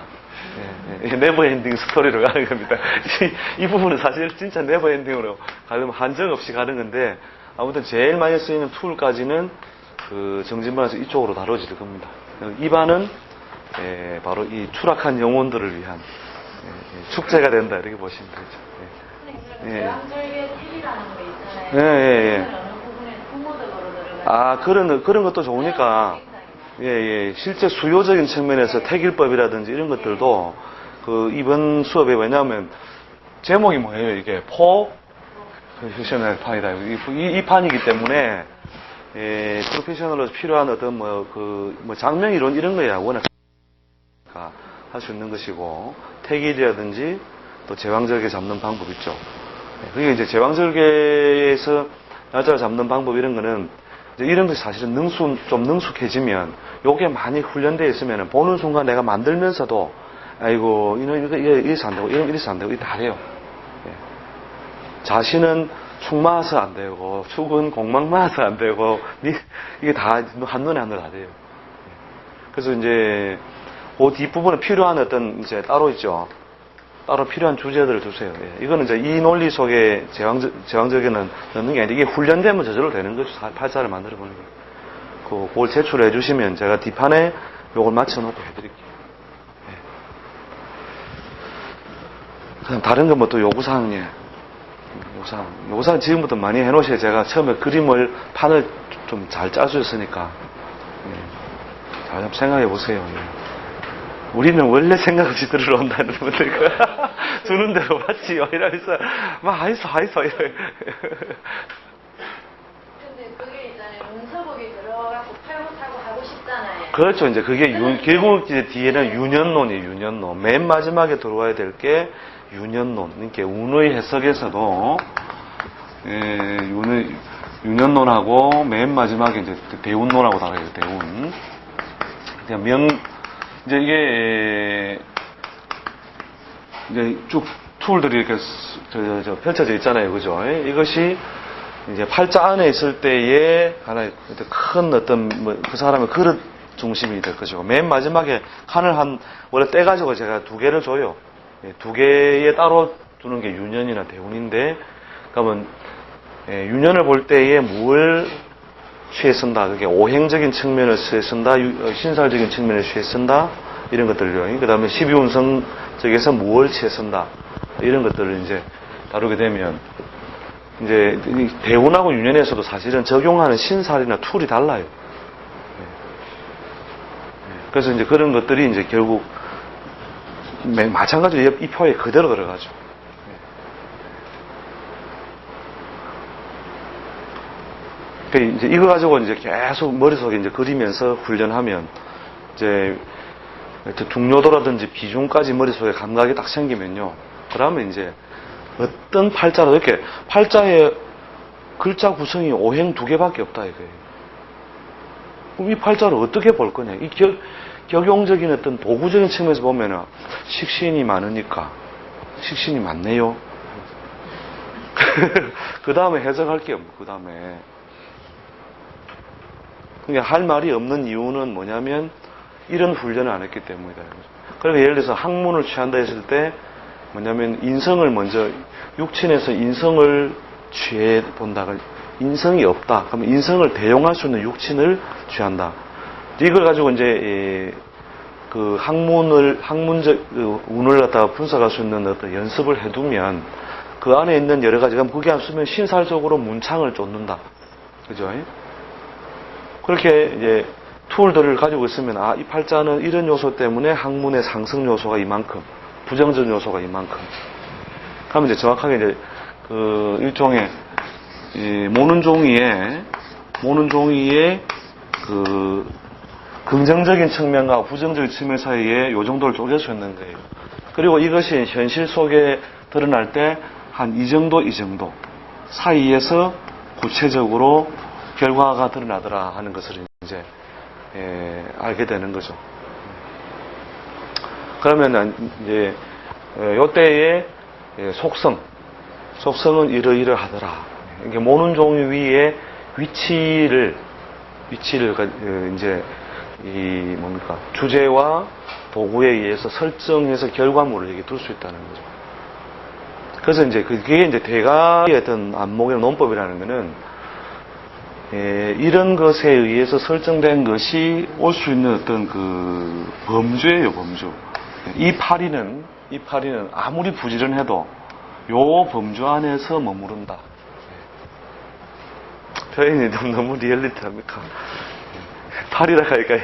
Speaker 1: 예. 네버엔딩 스토리로 가는 겁니다. 이 부분은 사실 진짜 네버엔딩으로 가려면 한정 없이 가는 건데 아무튼 제일 많이 쓰이는 툴까지는 정진반에서 이쪽으로 다뤄질 겁니다. 이 반은 바로 이 추락한 영혼들을 위한 축제가 된다 이렇게 보시면 되죠.
Speaker 3: 대왕절개 팁이라는 거 있잖아요.
Speaker 1: 예.
Speaker 3: 어느 부분에 부모덕으로 들어가요.
Speaker 1: 그런 것도 좋으니까 실제 수요적인 측면에서 태길법이라든지 이런 것들도 이번 수업에 왜냐하면 제목이 뭐예요? 이게 프로페셔널 판이다. 이 판이기 때문에 프로페셔널로 필요한 어떤 장명 이론 이런 거야 워낙 할 수 있는 것이고 태길이라든지 또 제왕절개 잡는 방법 있죠. 그게 이제 제왕절개에서 날짜를 잡는 방법 이런 거는 이런 것이 사실은 좀 능숙해지면 요게 많이 훈련되어 있으면 보는 순간 내가 만들면서도 아이고 이거 이래서 안 되고 이런 이래서 안 되고 이거 다 돼요. 자신은 축 마서 안 되고 축은 공망 마서 안 되고 이게 다 한눈에 다 돼요. 그래서 이제 그 뒷부분에 필요한 어떤 이제 따로 있죠. 따로 필요한 주제들을 두세요. 예. 이거는 이제 이 논리 속에 제왕적에 넣는 게 아니라 이게 훈련되면 저절로 되는 거죠. 팔자를 만들어 보는 거. 그걸 제출해 주시면 제가 뒷판에 요걸 맞춰놓고 해드릴게요. 예. 그럼 다른 건 뭐 또 요구사항, 예. 요구사항 지금부터 많이 해놓으셔야 제가 처음에 판을 좀 잘 짜주셨으니까. 예. 잘 생각해 보세요. 예. 우리는 원래 생각 없이 들어온다는 분들 주는 대로 받지요 이러면서 막 하이소 이래.
Speaker 3: 근데 그게 있잖아요. 문서복이 들어가고 팔고 타고 하고 싶잖아요.
Speaker 1: 그렇죠. 이제 그게 결국 이제 뒤에는 윤현론이에요. 윤현론. 맨 마지막에 들어와야 될 게 윤현론. 그러니까 운의 해석에서도 윤현론하고 맨 마지막에 이제 대운론하고 다르죠. 대운. 이제 이게 이제 쭉 툴들이 이렇게 펼쳐져 있잖아요, 그죠? 이것이 이제 팔자 안에 있을 때의 하나의 큰 어떤 그 사람의 그릇 중심이 될 것이고, 맨 마지막에 칸을 원래 떼가지고 제가 2개를 줘요. 2개에 따로 두는 게 윤현이나 대운인데, 그러면 윤현을 볼 때에 뭘 취해 쓴다. 그게 오행적인 측면을 취해 쓴다. 신살적인 측면을 취해 쓴다. 이런 것들요. 그 다음에 12운성 쪽에서 무엇을 취해 쓴다. 이런 것들을 이제 다루게 되면, 이제 대운하고 윤현에서도 사실은 적용하는 신살이나 툴이 달라요. 그래서 이제 그런 것들이 이제 결국 마찬가지로 이 표에 그대로 들어가죠. 이제 이거 가지고 이제 계속 머릿속에 이제 그리면서 훈련하면 이제 중요도라든지 비중까지 머릿속에 감각이 딱 생기면요. 그러면 이제 어떤 팔자로 이렇게 팔자의 글자 구성이 오행 2개밖에 없다 이거예요. 그럼 이 팔자를 어떻게 볼 거냐? 이 격용적인 어떤 도구적인 측면에서 보면은 식신이 많으니까 식신이 많네요. 그 다음에 해석할 게 없고 그 다음에 그러니까 할 말이 없는 이유는 뭐냐면 이런 훈련을 안 했기 때문이다. 그러니까 예를 들어서 학문을 취한다 했을 때 뭐냐면 인성을 먼저 육친에서 인성을 취해 본다가 인성이 없다. 그러면 인성을 대용할 수 있는 육친을 취한다. 이걸 가지고 이제 그 학문적 운을 갖다가 분석할 수 있는 어떤 연습을 해두면 그 안에 있는 여러 가지가 그게 안 쓰면 신살적으로 문창을 쫓는다. 그죠? 그렇게 이제 툴들을 가지고 있으면 이 팔자는 이런 요소 때문에 학문의 상승 요소가 이만큼, 부정적 요소가 이만큼. 그러면 이제 정확하게 이제 그 일종의 모는 종이의 그 긍정적인 측면과 부정적인 측면 사이에 요 정도를 쪼갤 수 있는 거예요. 그리고 이것이 현실 속에 드러날 때 한 이 정도 사이에서 구체적으로 결과가 드러나더라 하는 것을 이제 알게 되는 거죠. 그러면 이제 요때의 속성은 이러이러하더라. 이게 모는 종이 위에 위치를 이제 이 뭡니까 주제와 도구에 의해서 설정해서 결과물을 이렇게 둘 수 있다는 거죠. 그래서 이제 그게 이제 대가의 어떤 안목의 논법이라는 거는 이런 것에 의해서 설정된 것이 올 수 있는 어떤 그 범주예요, 범주. 이 파리는 아무리 부지런해도 요 범주 안에서 머무른다. 표현이 너무 리얼리티합니까? 파리라 하니까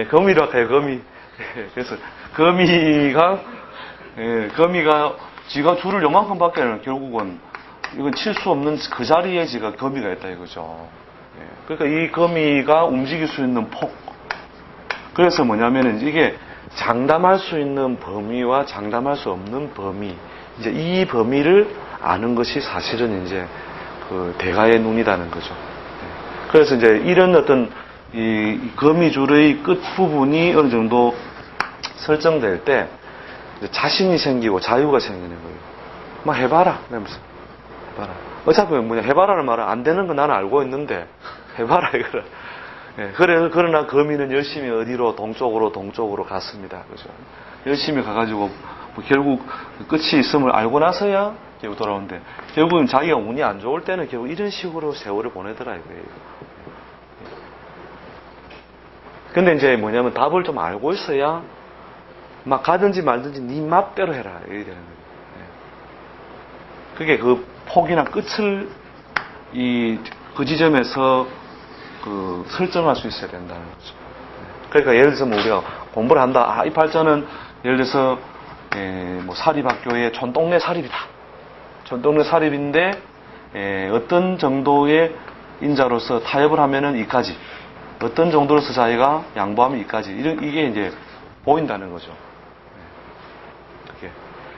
Speaker 1: 거미라 할까요, 거미. 그래서 거미가 지가 줄을 요만큼밖에 안 해요. 결국은 이건 칠 수 없는 그 자리에 지가 거미가 있다 이거죠. 그러니까 이 거미가 움직일 수 있는 폭. 그래서 뭐냐면은 이게 장담할 수 있는 범위와 장담할 수 없는 범위. 이제 이 범위를 아는 것이 사실은 이제 그 대가의 눈이라는 거죠. 그래서 이제 이런 어떤 이 거미줄의 끝 부분이 어느 정도 설정될 때 자신이 생기고 자유가 생기는 거예요. 막 해봐라. 이러면서. 해봐라. 어차피 해봐라는 말은 안 되는 거 나는 알고 있는데, 해봐라, 이거를. 그러나 거미는 열심히 어디로? 동쪽으로 갔습니다. 그죠? 열심히 가가지고 뭐 결국 끝이 있음을 알고 나서야 결국 돌아오는데, 결국은 자기가 운이 안 좋을 때는 결국 이런 식으로 세월을 보내더라 이거예요. 근데 이제 뭐냐면 답을 좀 알고 있어야 막 가든지 말든지 네 맘대로 해라 이렇게 되는 거예요. 그게 그 폭이나 끝을 그 지점에서 그 설정할 수 있어야 된다는 거죠. 그러니까 예를 들어서 뭐 우리가 공부를 한다. 이 팔자는 예를 들어서 뭐 사립학교의 촌동네 사립이다. 촌동네 사립인데 어떤 정도의 인자로서 타협을 하면은 이까지, 어떤 정도로서 자기가 양보하면 이까지, 이게 이제 보인다는 거죠.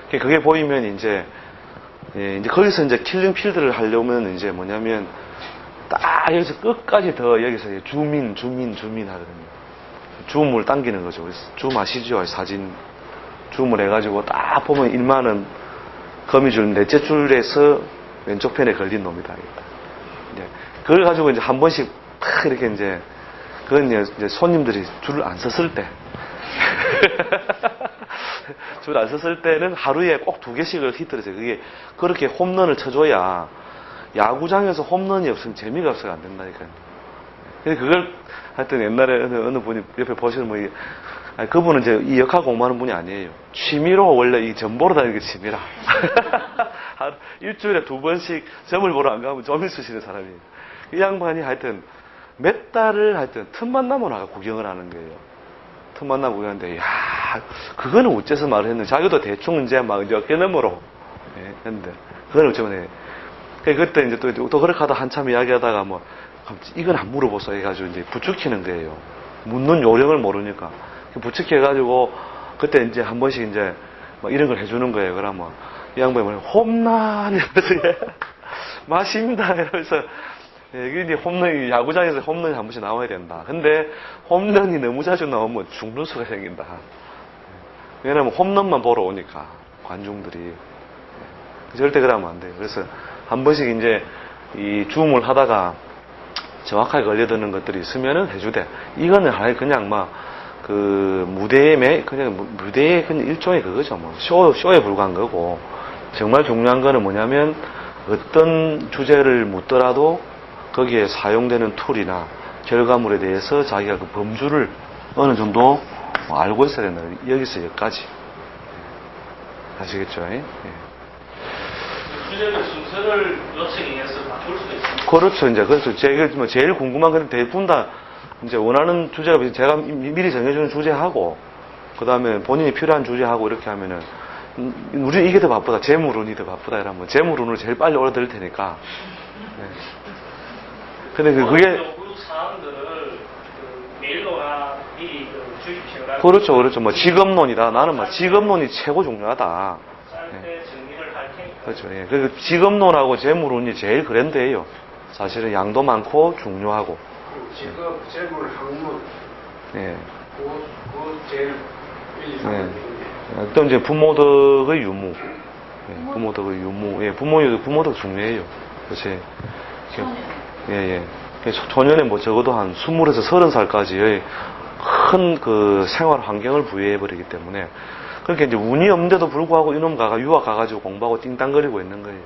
Speaker 1: 그게 보이면 이제 거기서 이제 킬링 필드를 하려면 이제 뭐냐면 딱 여기서 끝까지 더 여기서 주민 하거든요. 줌을 당기는 거죠. 줌 아시죠? 사진 줌을 해가지고 딱 보면 1만원 거미줄 넷째 줄에서 왼쪽 편에 걸린 놈이다. 그걸 가지고 이제 한 번씩 탁 이렇게 이제 그건 이제 손님들이 줄을 안 섰을 때 줄 안 섰을 때는 하루에 꼭 2개씩을 히트를 해요. 그게 그렇게 홈런을 쳐줘야, 야구장에서 홈런이 없으면 재미가 없어서 안 된다니까요. 근데 그걸 하여튼 옛날에 어느 분이 옆에 보시는 분이, 그분은 이제 이 역할 공부하는 분이 아니에요. 취미로 원래 이 점 보러 다니는 게 취미라. 일주일에 2번씩 점을 보러 안 가면 점을 쓰시는 사람이에요. 이 양반이 하여튼 몇 달을 하여튼 틈만 나면 나가 구경을 하는 거예요. 틈만 나면 구경하는데, 야, 그거는 어째서 말을 했는데, 자기도 대충 이제 막 이제 어깨너머로 했는데, 그건 어쩌면 그때 이제 또 그렇게 하다 한참 이야기하다가 뭐, 이건 안 물어보소 해가지고 이제 부추기는 거예요. 묻는 요령을 모르니까. 부추겨가지고, 그때 이제 한 번씩 이제 막 이런 걸 해주는 거예요. 그러면 이 양반이 뭐냐, 홈런! 이러면서, 마십니다! 이러면서, 이게 이제 홈런이, 야구장에서 홈런이 한 번씩 나와야 된다. 근데 홈런이 너무 자주 나오면 죽는 수가 생긴다. 왜냐면 홈런만 보러 오니까, 관중들이. 절대 그러면 안 돼요. 그래서 한 번씩 이제 이 줌을 하다가 정확하게 걸려드는 것들이 있으면은 해주되, 이거는 그냥 막 그 무대의 그냥 일종의 그거죠. 뭐 쇼에 불과한 거고, 정말 중요한 거는 뭐냐면 어떤 주제를 묻더라도 거기에 사용되는 툴이나 결과물에 대해서 자기가 그 범주를 어느 정도 알고 있어야 된다. 여기서 여기까지. 아시겠죠? 예?
Speaker 2: 주제별 순서를 요청해서 바꿀 수도 있습니다.
Speaker 1: 그렇죠. 이제 그래서 제일 궁금한 건 대부분 다 이제 원하는 주제가 제가 미리 정해주는 주제하고, 그 다음에 본인이 필요한 주제하고 이렇게 하면은, 우리는 이게 더 바쁘다. 재물운이 더 바쁘다. 이러면 재물운을 제일 빨리 올려드릴 테니까. 네. 근데 그게
Speaker 2: 그 사항들을 메일로나 미리 주십시오.
Speaker 1: 그렇죠. 뭐 직업론이다. 나는 막 직업론이 최고 중요하다.
Speaker 2: 때 정리를 할 테니까.
Speaker 1: 그렇죠. 예. 그 직업론하고 재물운이 제일 그랜드예요. 사실은 양도 많고 중요하고.
Speaker 4: 직업, 재물, 학문.
Speaker 1: 예.
Speaker 4: 그거 제일
Speaker 1: 예. 또 이제 부모덕의 유무. 예. 부모덕의 유무. 예. 부모덕 중요해요. 그렇지. 예. 초년에 뭐 적어도 한 20에서 30살까지의 큰 그 생활 환경을 부여해버리기 때문에, 그렇게 이제 운이 없는데도 불구하고 이놈 유학 가가지고 공부하고 띵땅거리고 있는 거예요. 예.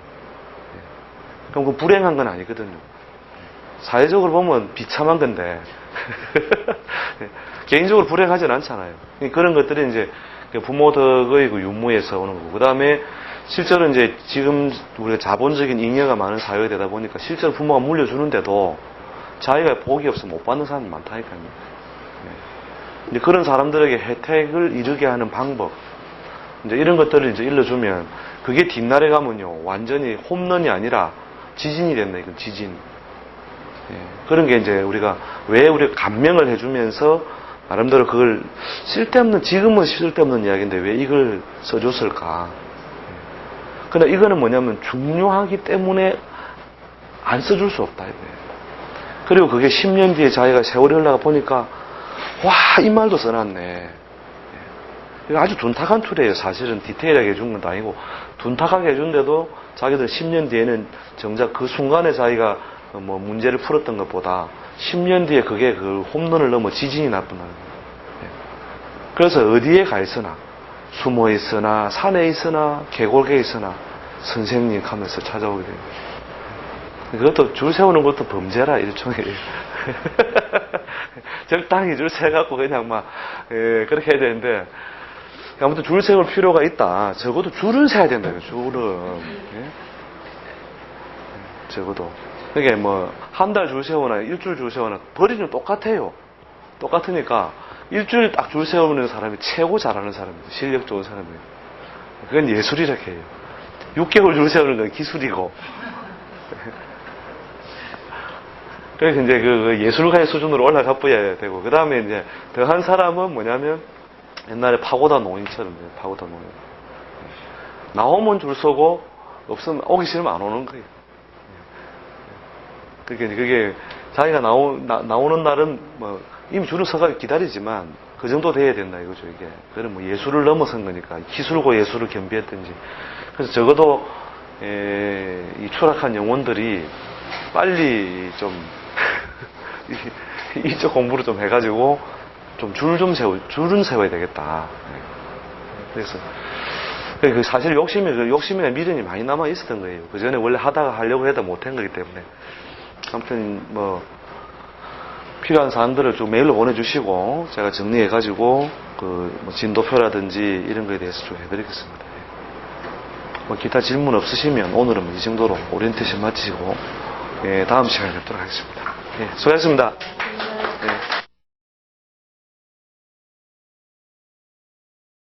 Speaker 1: 그럼 그 불행한 건 아니거든요. 사회적으로 보면 비참한 건데, 개인적으로 불행하진 않잖아요. 그런 것들이 이제 부모덕의 그 유무에서 오는 거고, 그 다음에 실제로 이제 지금 우리가 자본적인 잉여가 많은 사회가 되다 보니까 실제로 부모가 물려주는데도 자기가 복이 없어 못 받는 사람이 많다니까요. 이제 그런 사람들에게 혜택을 이루게 하는 방법, 이제 이런 것들을 이제 일러주면, 그게 뒷날에 가면요, 완전히 홈런이 아니라 지진이 된다. 이건 지진. 예, 그런 게 이제 우리가 감명을 해주면서 나름대로 그걸 지금은 쓸데없는 이야기인데 왜 이걸 써줬을까. 그러나 이거는 뭐냐면 중요하기 때문에 안 써줄 수 없다. 이거예요. 그리고 그게 10년 뒤에 자기가 세월이 흘러가 보니까, 와, 이 말도 써놨네. 이거 아주 둔탁한 툴이에요. 사실은 디테일하게 해준 건 아니고, 둔탁하게 해준데도 자기들 10년 뒤에는 정작 그 순간에 자기가 뭐 문제를 풀었던 것보다 10년 뒤에 그게 그 홈런을 넘어 지진이 났구나. 그래서 어디에 가 있으나 숨어 있으나 산에 있으나 계곡에 있으나 선생님 하면서 찾아오게 됩니다. 그것도 줄 세우는 것도 범죄라 일종의 적당히 줄 세갖고 그냥 막 그렇게 해야 되는데 아무튼 줄 세울 필요가 있다. 적어도 줄은 세야 된다요. 줄은 적어도 그게 뭐 한 달 줄 세우나 일주일 줄 세우나 버리는 똑같아요. 똑같으니까 일주일 딱 줄 세우는 사람이 최고 잘하는 사람이에요. 실력 좋은 사람이에요. 그건 예술이라고 해요. 6개월 줄 세우는 건 기술이고. 그래서 이제 그 예술가의 수준으로 올라가 봐야 되고, 그 다음에 이제 더 한 사람은 뭐냐면 옛날에 파고다 농인처럼 파고다 농인. 나오면 줄 서고 없으면 오기 싫으면 안 오는 거예요. 그게 자기가 나오는 날은 뭐 이미 줄을 서가 기다리지만 그 정도 돼야 된다 이거죠 이게. 그건 뭐 예술을 넘어선 거니까 기술과 예술을 겸비했든지. 그래서 적어도 이 추락한 영혼들이 빨리 좀 이쪽 공부를 좀 해가지고 좀 줄은 세워야 되겠다. 그래서 사실 욕심이나 미련이 많이 남아 있었던 거예요. 그 전에 원래 하다가 하려고 해도 못한 거기 때문에. 아무튼 뭐 필요한 사항들을 좀 메일로 보내주시고 제가 정리해가지고 뭐 진도표라든지 이런 거에 대해서 좀 해드리겠습니다. 뭐 기타 질문 없으시면 오늘은 이 정도로 오리엔테이션 마치시고 다음 시간에 뵙도록 하겠습니다. 수고하셨습니다.